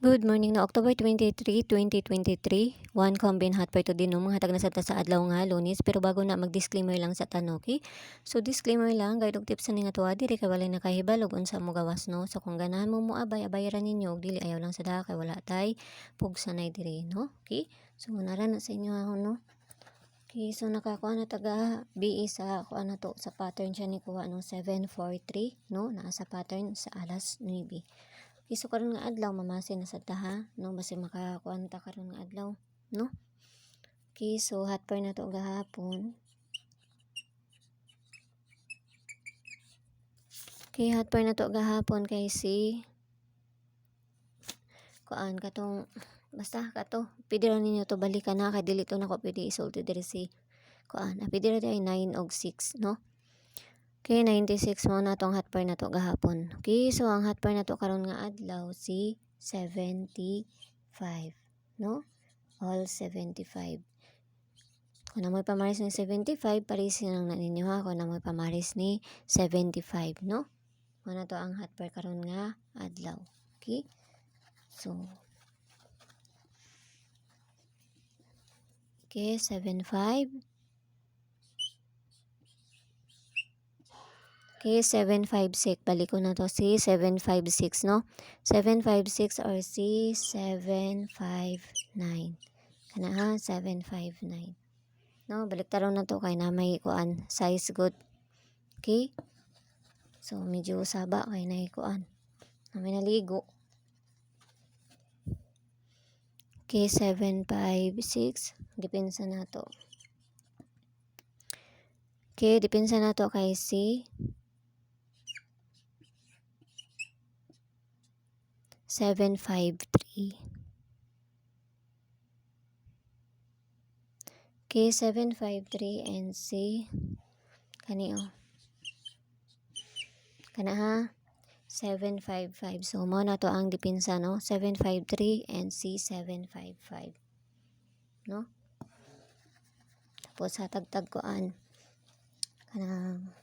Good morning na October 23, 2023. One combine hot to din mga hatag na sa adlaw nga Lunes, pero bago na mag-disclaimer lang sa tanoki. So disclaimer lang guide og tips ni nga tuwa diri kay walay nakahibal og unsa mo gawas no. So kung ganahan mo moabay abayaran ninyo og dili ayaw lang sa daha kay wala tay pugsanay diri no. Okay? So nara na sa inyo no. Okay, so nakakuha na taga BE sa kuha na to sa pattern siya ni kuha no 743 no naa sa pattern sa alas 9. Iso karon nga adlaw mamasin na sa taha no basi makakuan ta karon nga adlaw no. Okay, so hot par na to gahapon. Okay, hot par na to gahapon kay si kuan katong basta kato pwede ra ninyo to balikan na kay dili to nako pwede isulti diri si kuan pwede ra ay 9 og 6 no. Okay, 96 mo na tong hot par na to gahapon. Okay, so ang hot par na to karon nga adlaw si 75 no. All 75. Kung namoy pamaris ni 75, parisin lang na ninyo ha. Kung namoy pamaris ni 75 no. Muna to ang hot par karon nga adlaw. Okay, so okay, 75. Okay, 756. Balik ko na to si 756, no? 756 or si 759. Kana ha, 759. No, balik taro na to kay na may kuan size good. Okay? So, medyo usaba kay na kuan. Na may naligo. Okay, 756. Depensa na to. Okay, depensa na to kay si 753. Okay, 753 and C. Kani o. Kana ha. 755. So, mo na to ang depensa, no? 753 and C 755. No? Tapos, hatag-tag koan. Kanang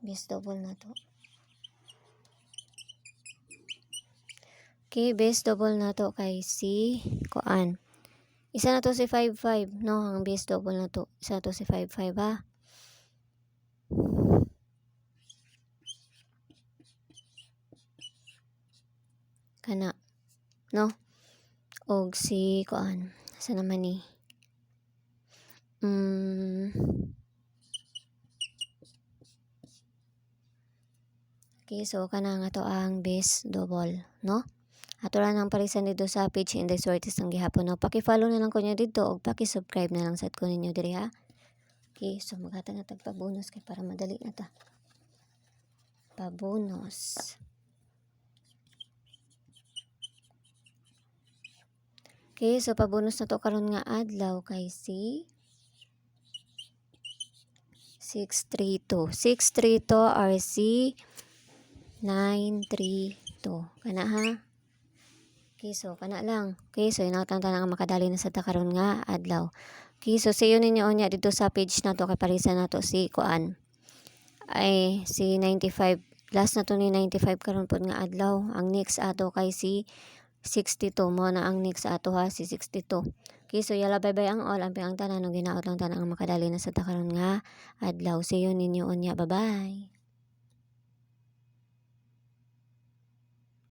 base double na to. Okay, base double na to kay si koan. Isa na to si 55, no? Ang base double na to. Isa na to si 55, ha? Kana, no? Og si koan. Asa naman ni? Okay, so kana nga to ang base double, no? Ato ra nang parisan dito sa page Inday Sortes ng gihapon, no? Paki-follow na lang ko niyo dito og paki-subscribe na lang sad ko ninyo diri ha. Okay, so maghatag na tag pa-bonus kay para madali na ta. Pa-bonus. Okay, so pa-bonus na to karon nga adlaw kay si 632. 632 RC 932. Kana ha? Okay, so kana lang. Okay, so inautan ta nga makadali na sa ta karon nga adlaw. Okay, so sayo ninyo onya dito sa page na to kay parisan na to si kuan. Ay si 95. Last na to ni 95 karon pod nga adlaw. Ang next ato kay si 62 mo na ang next ato ha si 62. Okay, so yala bye bye ang all ang tanan no ginaot lang tanan ang makadali na sa ta karon nga adlaw. Sayo ninyo onya. Bye bye.